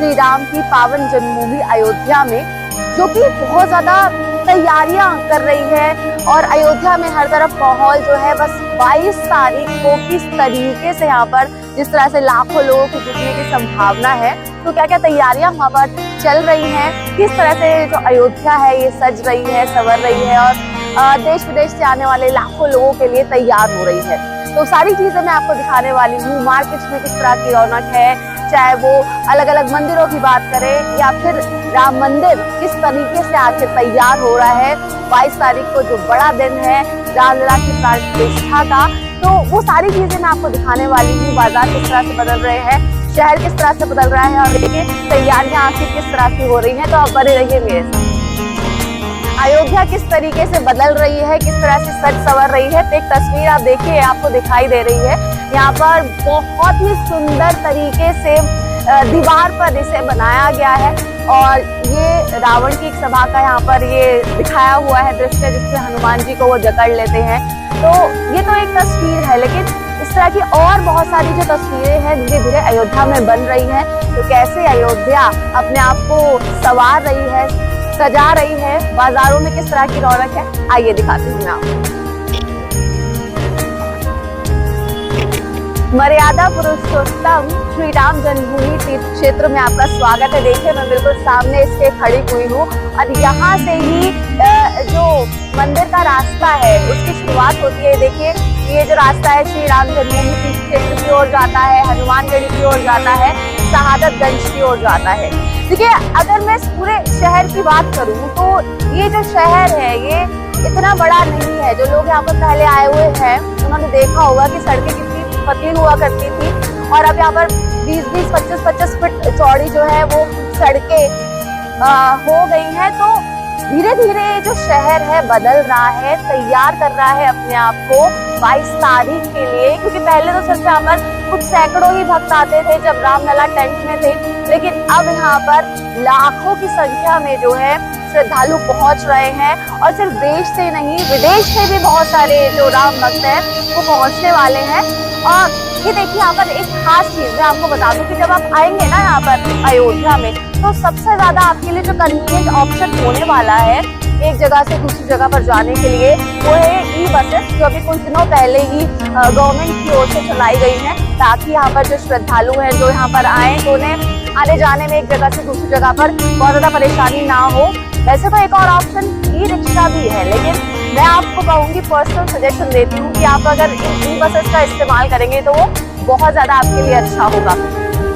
श्री राम की पावन जन्मभूमि अयोध्या में, जो कि बहुत ज्यादा तैयारियां कर रही है। और अयोध्या में हर तरफ माहौल जो है बस 22 तारीख को किस तरीके से यहाँ पर जिस तरह से लाखों लोगों के जुटने की संभावना है, तो क्या क्या तैयारियां वहाँ पर चल रही हैं, किस तरह से जो अयोध्या है ये सज रही है, संवर रही है और देश विदेश से आने वाले लाखों लोगों के लिए तैयार हो रही है। तो सारी चीजें मैं आपको दिखाने वाली हूँ। मार्केट में किस तरह की रौनक है, चाहे वो अलग अलग मंदिरों की बात करें या फिर राम मंदिर किस तरीके से आखिर तैयार हो रहा है 22 तारीख को, जो बड़ा दिन है रामलला की प्राण प्रतिष्ठा का। तो वो सारी चीजें मैं आपको दिखाने वाली हूँ। बाजार किस तरह से बदल रहे हैं, शहर किस तरह से बदल रहा है और देखिए तैयारियां आखिर किस तरह की हो रही हैं। तो आप बने रहिए मेरे साथ। अयोध्या किस तरीके से बदल रही है, किस तरह से सज संवर रही है, तो एक तस्वीर आप देखिए आपको दिखाई दे रही है। यहाँ पर बहुत ही सुंदर तरीके से दीवार पर इसे बनाया गया है और ये रावण की एक सभा का यहाँ पर ये दिखाया हुआ है दृश्य, जिससे हनुमान जी को वो जकड़ लेते हैं। तो ये तो एक तस्वीर है, लेकिन इस तरह की और बहुत सारी जो तस्वीरें हैं धीरे धीरे अयोध्या में बन रही हैं। तो कैसे अयोध्या अपने आप को संवार रही है, सजा रही है, बाजारों में किस तरह की रौनक है, आइए दिखाती हूँ मैं आपको। मर्यादा पुरुषोत्तम श्री राम जन्मभूमि तीर्थ क्षेत्र में आपका स्वागत है। देखिए मैं बिल्कुल सामने इसके खड़ी हुई हूँ और यहाँ से ही जो मंदिर का रास्ता है उसकी शुरुआत होती है। देखिए ये जो रास्ता है श्री राम जन्मभूमि तीर्थ क्षेत्र की ओर जाता है, हनुमानगढ़ी की ओर जाता है, शहादतगंज की ओर जाता है। देखिए अगर मैं इस पूरे शहर की बात करूँ तो ये जो शहर है ये इतना बड़ा नहीं है। जो लोग यहाँ पर पहले आए हुए हैं उन्होंने देखा होगा कि सड़कें कितनी पतली हुआ करती थी और अब यहाँ पर 20-20, 25-25 फीट चौड़ी जो है वो सड़कें हो गई हैं। तो धीरे धीरे जो शहर है बदल रहा है, तैयार कर रहा है अपने आप को 22 तारीख के लिए, क्योंकि पहले तो सिर्फ यहाँ पर कुछ सैकड़ों ही भक्त आते थे जब रामलला टेंट में थे, लेकिन अब यहाँ पर लाखों की संख्या में जो है श्रद्धालु पहुंच रहे हैं और सिर्फ देश से नहीं विदेश से भी बहुत सारे जो राम भक्त हैं वो पहुंचने वाले हैं। और ये देखिए यहाँ पर एक खास चीज मैं आपको बता दूं कि जब आप आएंगे ना यहाँ पर अयोध्या में, तो सबसे ज्यादा आपके लिए जो कन्वीनियंट ऑप्शन होने वाला है एक जगह से दूसरी जगह पर जाने के लिए वो है ई बसेस, जो अभी कुछ दिनों पहले ही गवर्नमेंट की ओर से चलाई गई हैं, ताकि यहाँ पर जो श्रद्धालु हैं जो यहाँ पर आए तो उन्हें आने जाने में एक जगह से दूसरी जगह पर बहुत ज्यादा परेशानी ना हो। वैसे तो एक और ऑप्शन ई रिक्शा भी है, लेकिन मैं आपको कहूँगी, पर्सनल सजेशन देती हूँ कि आप अगर ई बसेस का इस्तेमाल करेंगे तो वो बहुत ज्यादा आपके लिए अच्छा होगा।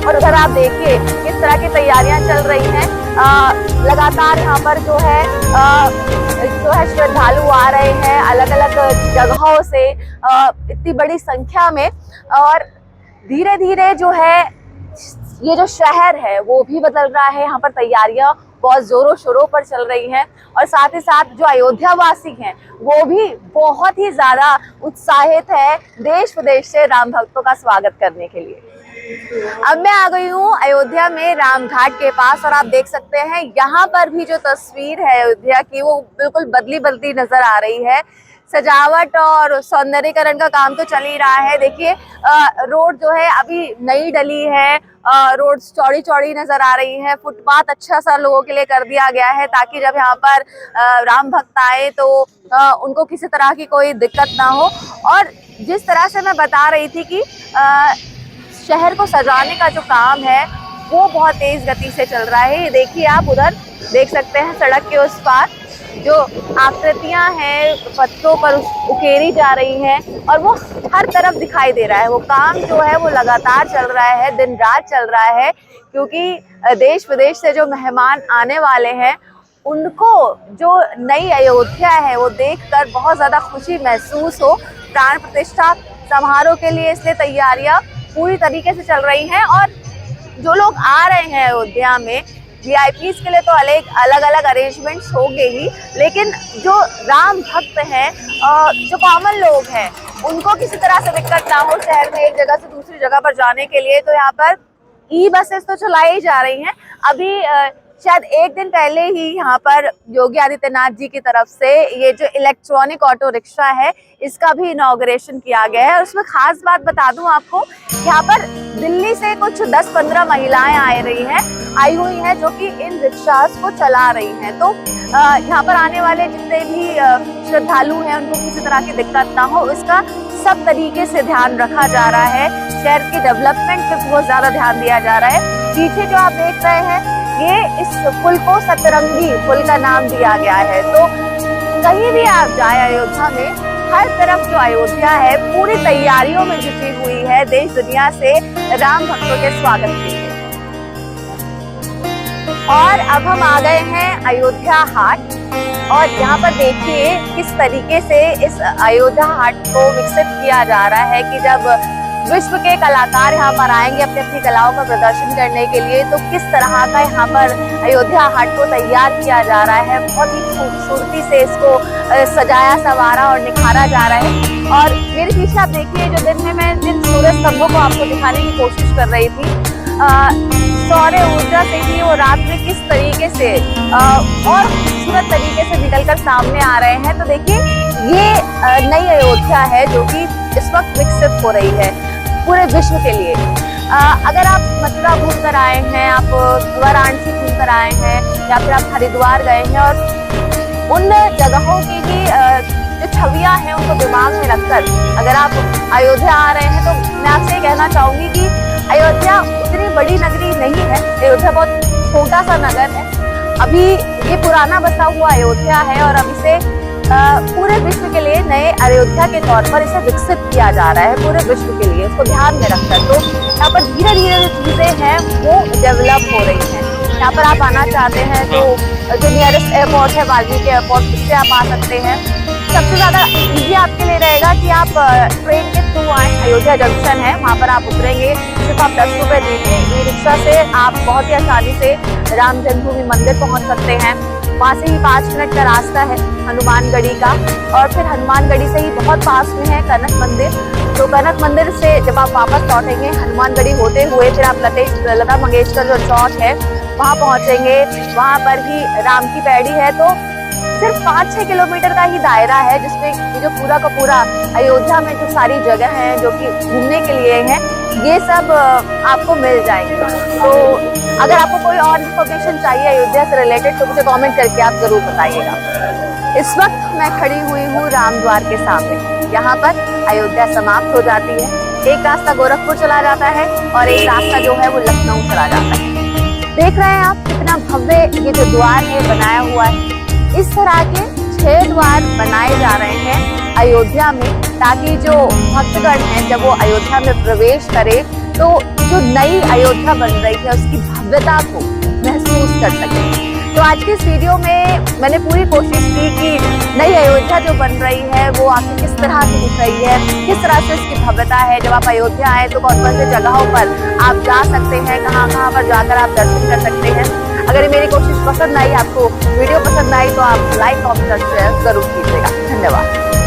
और अगर आप देखिए किस तरह की तैयारियां चल रही हैं, लगातार यहाँ पर जो है श्रद्धालु आ रहे हैं अलग अलग जगहों से इतनी बड़ी संख्या में, और धीरे धीरे जो है ये जो शहर है वो भी बदल रहा है। यहाँ पर तैयारियां बहुत जोरों शोरों पर चल रही हैं और साथ ही साथ जो अयोध्या वासी हैं वो भी बहुत ही ज्यादा उत्साहित है देश विदेश से राम भक्तों का स्वागत करने के लिए। अब मैं आ गई हूँ अयोध्या में राम घाट के पास और आप देख सकते हैं यहाँ पर भी जो तस्वीर है अयोध्या की वो बिल्कुल बदली बदली नजर आ रही है। सजावट और सौंदर्यीकरण का काम तो चल ही रहा है। देखिए रोड जो है अभी नई डली है, रोड चौड़ी चौड़ी नजर आ रही है, फुटपाथ अच्छा सा लोगों के लिए कर दिया गया है ताकि जब यहाँ पर राम भक्त आए तो उनको किसी तरह की कोई दिक्कत ना हो। और जिस तरह से मैं बता रही थी कि शहर को सजाने का जो काम है वो बहुत तेज गति से चल रहा है। ये देखिए आप उधर देख सकते हैं सड़क के उस पार जो आकृतियां हैं पत्तों पर उकेरी जा रही हैं और वो हर तरफ दिखाई दे रहा है। वो काम जो है वो लगातार चल रहा है, दिन रात चल रहा है, क्योंकि देश विदेश से जो मेहमान आने वाले हैं उनको जो नई अयोध्या है वो देखकर बहुत ज्यादा खुशी महसूस हो। प्राण प्रतिष्ठा समारोह के लिए इसलिए तैयारियां पूरी तरीके से चल रही हैं और जो लोग आ रहे हैं अयोध्या में वीआईपीज के लिए तो अलग अलग अरेंजमेंट्स होंगे ही, लेकिन जो राम भक्त हैं जो कॉमन लोग हैं उनको किसी तरह से दिक्कत ना हो शहर में एक जगह से दूसरी जगह पर जाने के लिए, तो यहाँ पर ई बसेस तो चलाई जा रही हैं। अभी शायद एक दिन पहले ही यहाँ पर योगी आदित्यनाथ जी की तरफ से ये जो इलेक्ट्रॉनिक ऑटो रिक्शा है इसका भी इनॉग्रेशन किया गया है। और उसमें खास बात बता दूं आपको, यहाँ पर दिल्ली से कुछ 10-15 महिलाएं आई हुई हैं जो कि इन रिक्शास को चला रही हैं। तो यहाँ पर आने वाले जितने भी श्रद्धालु हैं उनको किसी तरह की दिक्कत ना हो, इसका सब तरीके से ध्यान रखा जा रहा है। शहर की डेवलपमेंट पे बहुत ज्यादा ध्यान दिया जा रहा है। पीछे जो आप देख रहे हैं ये इस पुल को सतरंगी पुल का नाम दिया गया है। तो कहीं भी आप जाए अयोध्या में, हर तरफ जो अयोध्या है पूरी तैयारियों में जुटी हुई है देश दुनिया से राम भक्तों के स्वागत के लिए। और अब हम आ गए हैं अयोध्या हाट और यहाँ पर देखिए किस तरीके से इस अयोध्या हाट को विकसित किया जा रहा है कि जब विश्व के कलाकार यहाँ पर आएंगे अपनी अपनी कलाओं का प्रदर्शन करने के लिए, तो किस तरह का यहाँ पर अयोध्या हाट को तैयार किया जा रहा है। बहुत ही खूबसूरती से इसको सजाया संवारा और निखारा जा रहा है। और मेरे पीछे आप देखिए जो दिन में मैं जिन सूरज स्तंभों को आपको दिखाने की कोशिश कर रही थी, सौर ऊर्जा से ही वो रात में किस तरीके से और खूबसूरत तरीके से निकलकर सामने आ रहे हैं। तो देखिए ये नई अयोध्या है जो कि इस वक्त विकसित हो रही है पूरे विश्व के लिए। अगर आप मथुरा घूम कर आए हैं, आप वाराणसी घूम कर आए हैं या फिर आप हरिद्वार गए हैं और उन जगहों की ही जो छवियां हैं उनको दिमाग में रखकर अगर आप अयोध्या आ रहे हैं, तो मैं आपसे कहना चाहूंगी कि अयोध्या उतनी बड़ी नगरी नहीं है। अयोध्या बहुत छोटा सा नगर है। अभी ये पुराना बसा हुआ अयोध्या है और अब इसे पूरे विश्व के लिए नए अयोध्या के तौर पर इसे विकसित किया जा रहा है पूरे विश्व के लिए, उसको ध्यान में रखकर। तो यहाँ पर धीरे धीरे जो चीजें हैं वो डेवलप हो रही हैं। यहाँ पर आप आना चाहते हैं तो जो नियरेस्ट एयरपोर्ट है वाल्मीकि एयरपोर्ट, उससे आप आ सकते हैं। सबसे ज्यादा इजी आपके लिए रहेगा कि आप ट्रेन के थ्रू आए। अयोध्या जंक्शन है, वहाँ पर आप उतरेंगे, सिर्फ आप 10 रुपए देंगे। ई रिक्शा से आप बहुत ही आसानी से राम जन्मभूमि मंदिर पहुँच सकते हैं। वहाँ से ही 5 मिनट का रास्ता है हनुमानगढ़ी का। और फिर हनुमानगढ़ी से ही बहुत पास में है कनक मंदिर। तो कनक मंदिर से जब आप वापस लौटेंगे हनुमानगढ़ी होते हुए, फिर आप लता मंगेशकर जो चौक है वहाँ पहुँचेंगे। वहाँ पर ही राम की पैड़ी है। तो सिर्फ 5-6 किलोमीटर का ही दायरा है जिसमें जो पूरा का पूरा अयोध्या में जो सारी जगह हैं जो कि घूमने के लिए हैं, ये सब आपको मिल जाएंगे। तो अगर आपको कोई और इन्फॉर्मेशन चाहिए अयोध्या से रिलेटेड तो मुझे कमेंट करके आप जरूर बताइएगा। इस वक्त मैं खड़ी हुई हूँ रामद्वार के सामने। यहाँ पर अयोध्या समाप्त हो जाती है। एक रास्ता गोरखपुर चला जाता है और एक रास्ता जो है वो लखनऊ चला जाता है। देख रहे हैं आप कितना भव्य ये जो द्वार है बनाया हुआ है। इस तरह के 6 द्वार बनाए जा रहे हैं अयोध्या में, ताकि जो भक्तगण हैं जब वो अयोध्या में प्रवेश करे तो जो नई अयोध्या बन रही है उसकी भव्यता को महसूस कर सके। तो आज की इस वीडियो में मैंने पूरी कोशिश की कि नई अयोध्या जो बन रही है वो आपको किस तरह की दिख रही है, किस तरह से इसकी भव्यता है। जब आप अयोध्या आए तो कौन कौन से जगहों पर आप जा सकते हैं, कहाँ कहाँ पर जाकर आप दर्शन कर सकते हैं। अगर मेरी कोशिश पसंद आई, आपको वीडियो पसंद आई, तो आप लाइक, कमेंट और शेयर जरूर कीजिएगा। धन्यवाद।